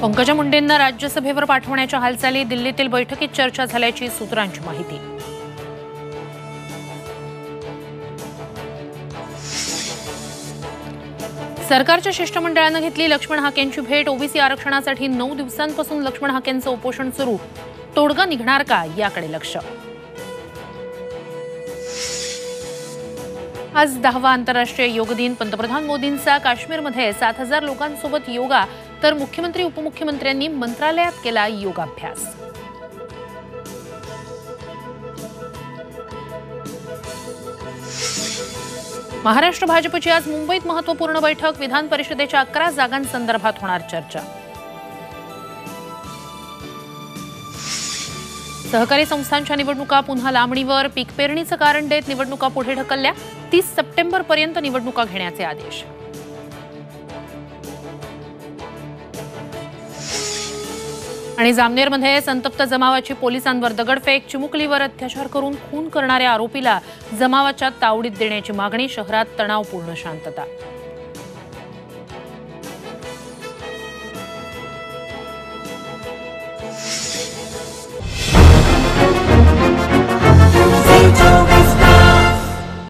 पंकजा मुंडेंना राज्यसभेवर पाठवण्याच्या हालचाली दिल्लीतील बैठकीत चर्चा झाल्याची सूत्रांची माहिती। सरकारच्या शिष्टमंडळाने घेतली लक्ष्मण हाकेंची भेट। ओबीसी आरक्षणासाठी 9 दिवसांपासून लक्ष्मण हाकेंचं उपोषण सुरू। तोडगा निघणार का याकडे लक्ष। आज 10वा आंतरराष्ट्रीय योग दिन। पंतप्रधान मोदींचा काश्मीरमध्ये 7000 लोकांसोबत योगा, तर मुख्यमंत्री उपमुख्यमंत्र्यांनी मंत्रालयात केला योगाभ्यास। महाराष्ट्र भाजपची आज मुंबईत महत्त्वपूर्ण बैठक। विधान परिषदेच्या 11 जागांसंदर्भात होणार चर्चा। सहकारी संस्थांच्या निवडणुका पुन्हा लांबणीवर। पीक पेरणीचं कारण देत निवडणुका पुढे ढकलल्या। 30 सप्टेंबरपर्यंत निवडणुका घेण्याचे आदेश। आणि जामनेरमध्ये संतप्त जमावाची पोलिसांवर दगडफेक। चिमुकलीवर अत्याचार करून खून करणाऱ्या आरोपीला जमावाच्या तावडीत देण्याची मागणी। शहरात तणावपूर्ण शांतता।